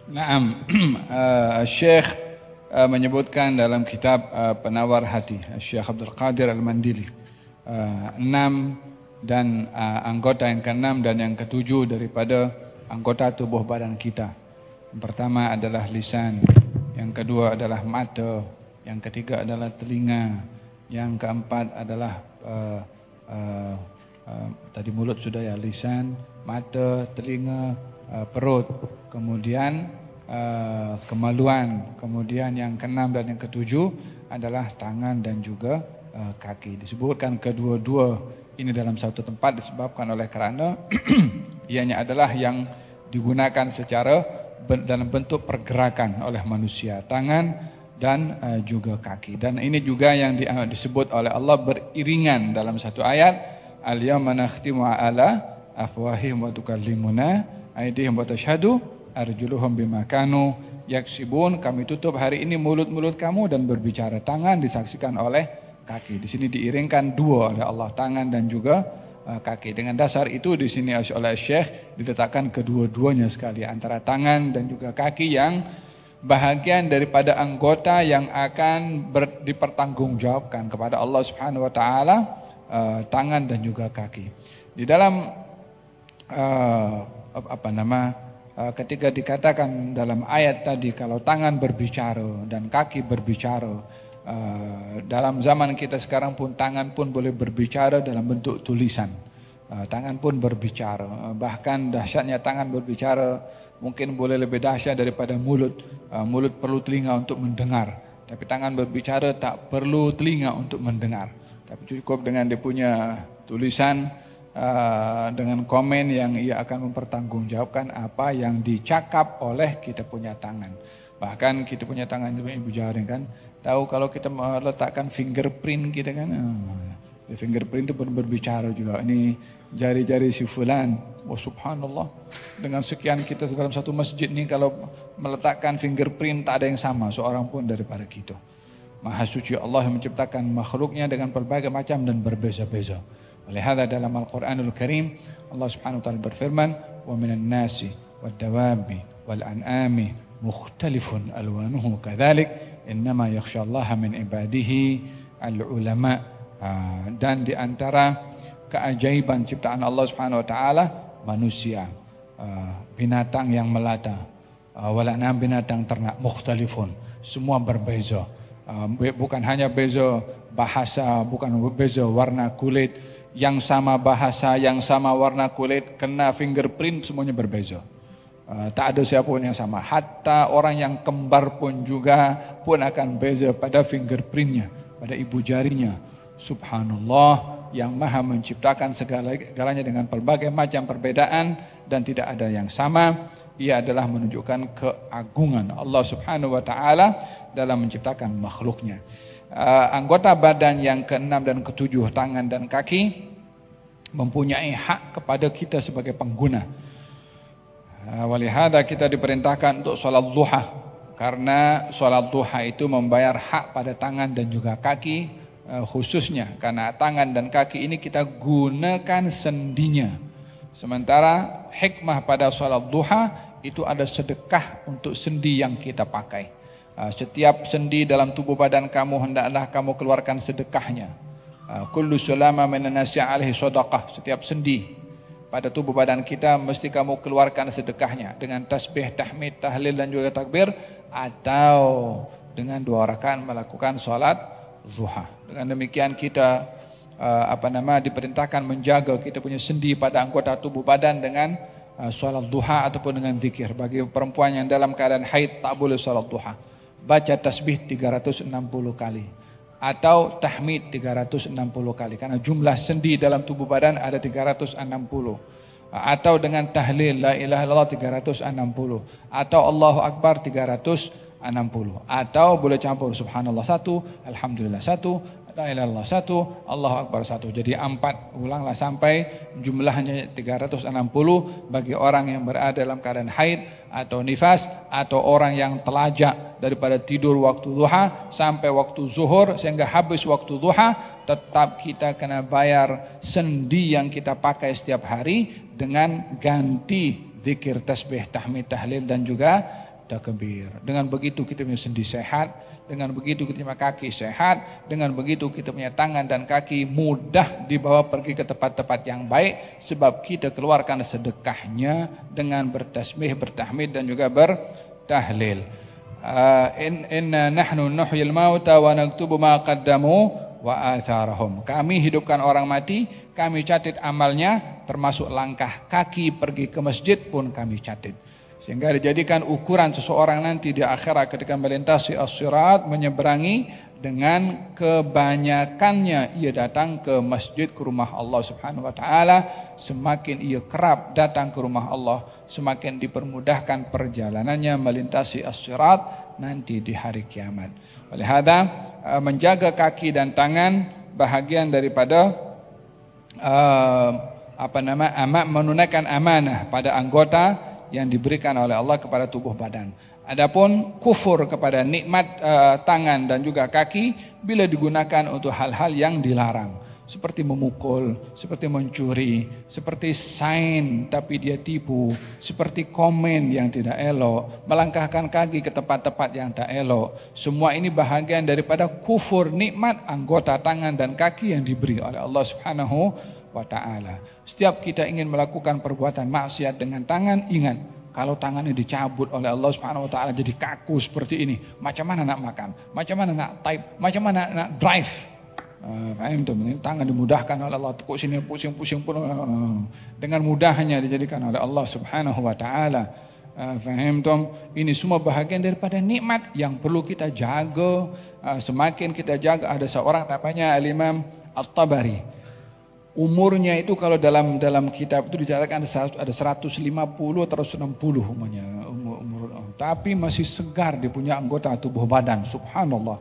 Naam, Syekh menyebutkan dalam kitab Penawar Hati, Syekh Abdul Qadir Al-Mandili, 6 dan anggota yang ke-6 dan yang ke-7 daripada anggota tubuh badan kita. Yang pertama adalah lisan, yang kedua adalah mata, yang ketiga adalah telinga, yang keempat adalah tadi mulut sudah ya, lisan, mata, telinga, perut, kemudian kemaluan, kemudian yang ke-6 dan yang ke-7 adalah tangan dan juga kaki. Disebutkan kedua-dua ini dalam satu tempat disebabkan oleh kerana ianya adalah yang digunakan secara dalam bentuk pergerakan oleh manusia, tangan dan juga kaki. Dan ini juga yang disebut oleh Allah beriringan dalam satu ayat, al-yawma nakhtimu ala afwahihim wa tukallimuna aydihim wa tashhadu arjuluhum bima kanu yaksibun. Kami tutup hari ini mulut-mulut kamu dan berbicara, tangan disaksikan oleh kaki. Di sini diiringkan dua oleh Allah, tangan dan juga kaki. Dengan dasar itu di sini oleh Syekh diletakkan kedua-duanya sekali, antara tangan dan juga kaki yang bahagian daripada anggota yang akan dipertanggungjawabkan kepada Allah Subhanahu wa taala, tangan dan juga kaki. Di dalam ketika dikatakan dalam ayat tadi kalau tangan berbicara dan kaki berbicara, dalam zaman kita sekarang pun tangan pun boleh berbicara dalam bentuk tulisan. Tangan pun berbicara, bahkan dahsyatnya tangan berbicara mungkin boleh lebih dahsyat daripada mulut. Mulut perlu telinga untuk mendengar, tapi tangan berbicara tak perlu telinga untuk mendengar, tapi cukup dengan dia punya tulisan, dengan komen yang ia akan mempertanggungjawabkan apa yang dicakap oleh kita punya tangan. Bahkan kita punya tangan ibu jari kan, tahu kalau kita meletakkan fingerprint kita kan, fingerprint itu pun berbicara juga. Ini jari-jari si fulan, oh subhanallah, dengan sekian kita dalam satu masjid ni kalau meletakkan fingerprint tak ada yang sama seorang pun daripada kita. Maha suci Allah yang menciptakan makhluknya dengan berbagai macam dan berbeza-beza. Oleh hal dalam Al-Quranul Karim Allah Subhanahu wa taala berfirman, wa minan nasi wad dawabi wal an'ami mukhtalifun alwanuhu kadzalik innama yakhsyallaha min ibadihi al ulama. Dan di antara keajaiban ciptaan Allah Subhanahu wa taala manusia, binatang yang melata, wal an'am, binatang ternak, mukhtalifun, semua berbeza. Bukan hanya beza bahasa, bukan beza warna kulit, yang sama bahasa, yang sama warna kulit, kena fingerprint semuanya berbeza. Tak ada siapa pun yang sama. Hatta orang yang kembar pun juga pun akan beza pada fingerprintnya, pada ibu jarinya. Subhanallah, yang maha menciptakan segalanya dengan berbagai macam perbedaan dan tidak ada yang sama. Ia adalah menunjukkan keagungan Allah Subhanahu wa taala dalam menciptakan makhluknya. Anggota badan yang ke-6 dan ke-7, tangan dan kaki, mempunyai hak kepada kita sebagai pengguna. Walihada kita diperintahkan untuk solat duha, karena solat duha itu membayar hak pada tangan dan juga kaki, khususnya karena tangan dan kaki ini kita gunakan sendinya. Sementara hikmah pada solat duha itu ada sedekah untuk sendi yang kita pakai. Setiap sendi dalam tubuh badan kamu hendaklah kamu keluarkan sedekahnya. Kullu sulama minan nasi alaihi sadaqah. Setiap sendi pada tubuh badan kita mesti kamu keluarkan sedekahnya dengan tasbih, tahmid, tahlil dan juga takbir, atau dengan 2 rakaat melakukan salat zuha. Dengan demikian kita diperintahkan menjaga kita punya sendi pada anggota tubuh badan dengan salat duha ataupun dengan zikir. Bagi perempuan yang dalam keadaan haid tak boleh salat duha, baca tasbih 360 kali atau tahmid 360 kali, karena jumlah sendi dalam tubuh badan ada 360. Atau dengan tahlil la ilaha illallah 360, atau Allahu akbar 360, atau boleh campur subhanallah 1, alhamdulillah 1, la ilaha illallah 1, Allahu akbar 1. Jadi 4, ulanglah sampai jumlahnya 360 bagi orang yang berada dalam keadaan haid atau nifas, atau orang yang telajak daripada tidur waktu duha sampai waktu zuhur sehingga habis waktu duha, tetap kita kena bayar sendi yang kita pakai setiap hari dengan ganti zikir, tasbih, tahmid, tahlil dan juga takbir. Dengan begitu kita punya sendi sehat, dengan begitu kita punya kaki sehat, dengan begitu kita punya tangan dan kaki mudah dibawa pergi ke tempat-tempat yang baik sebab kita keluarkan sedekahnya dengan bertasbih, bertahmid dan juga bertahlil. Inna nahnu nuhyil mauta wa naktubu ma qaddamu wa atharahum. Kami hidupkan orang mati, kami catat amalnya, termasuk langkah kaki pergi ke masjid pun kami catat. Sehingga dijadikan ukuran seseorang nanti di akhirat ketika melintasi as-sirat, menyeberangi, dengan kebanyakannya ia datang ke masjid, ke rumah Allah Subhanahu wa taala. Semakin ia kerap datang ke rumah Allah, semakin dipermudahkan perjalanannya melintasi as-sirat nanti di hari kiamat. Oleh hadza, menjaga kaki dan tangan bahagian daripada menunaikan amanah pada anggota yang diberikan oleh Allah kepada tubuh badan. Adapun kufur kepada nikmat tangan dan juga kaki bila digunakan untuk hal-hal yang dilarang, seperti memukul, seperti mencuri, seperti sign tapi dia tipu, seperti komen yang tidak elok, melangkahkan kaki ke tempat-tempat yang tak elok. Semua ini bahagian daripada kufur nikmat anggota tangan dan kaki yang diberi oleh Allah Subhanahu wa taala. Setiap kita ingin melakukan perbuatan maksiat dengan tangan, ingat, kalau tangannya dicabut oleh Allah Subhanahu wa taala jadi kaku seperti ini, macam mana nak makan? Macam mana nak type? Macam mana nak drive? Faham tu? Tangan dimudahkan oleh Allah, tekuk sini pusing-pusing pun dengan mudahnya dijadikan oleh Allah Subhanahu wa taala. Faham tu? Ini semua bahagian daripada nikmat yang perlu kita jaga. Semakin kita jaga, ada seorang namanya Al-Imam At-Tabari. Umurnya itu kalau dalam kitab itu dicatatkan ada 150 atau 160 umurnya, tapi masih segar, dia punya anggota tubuh badan. Subhanallah.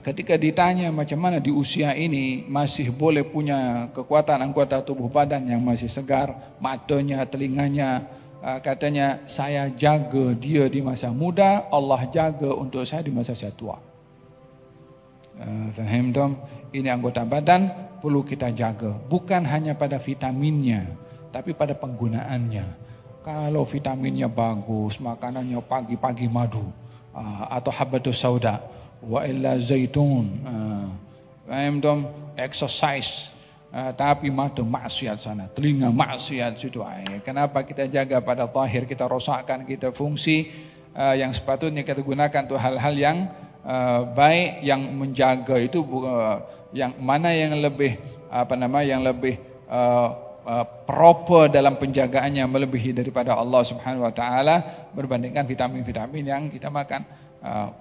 Ketika ditanya macam mana di usia ini masih boleh punya kekuatan anggota tubuh badan yang masih segar, matanya, telinganya, katanya, saya jaga dia di masa muda, Allah jaga untuk saya di masa saya tua. Faham tak? Ini anggota badan perlu kita jaga, bukan hanya pada vitaminnya, tapi pada penggunaannya. Kalau vitaminnya bagus, makanannya pagi-pagi madu, atau habatus sauda, wa illa zaitun, faham tak? Exercise, tapi mata maksiat sana, telinga maksiat situ. Kenapa kita jaga pada zahir, kita rosakkan kita fungsi yang sepatutnya kita gunakan untuk hal-hal yang baik, yang menjaga itu yang mana yang lebih yang lebih proper dalam penjagaannya melebihi daripada Allah Subhanahu wa taala berbandingkan vitamin-vitamin yang kita makan.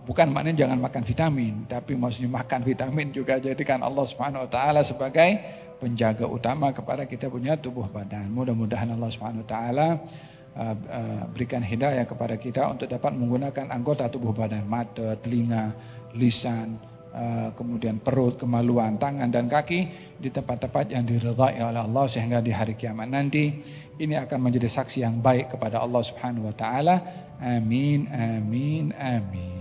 Bukan maknanya jangan makan vitamin, tapi maksudnya makan vitamin juga jadikan Allah Subhanahu wa taala sebagai penjaga utama kepada kita punya tubuh badan. Mudah-mudahan Allah Subhanahu wa taala berikan hidayah kepada kita untuk dapat menggunakan anggota tubuh badan, mata, telinga, lisan, kemudian perut, kemaluan, tangan dan kaki di tempat-tempat yang diridhai oleh Allah, sehingga di hari kiamat nanti ini akan menjadi saksi yang baik kepada Allah Subhanahu wa taala. Amin, amin, amin.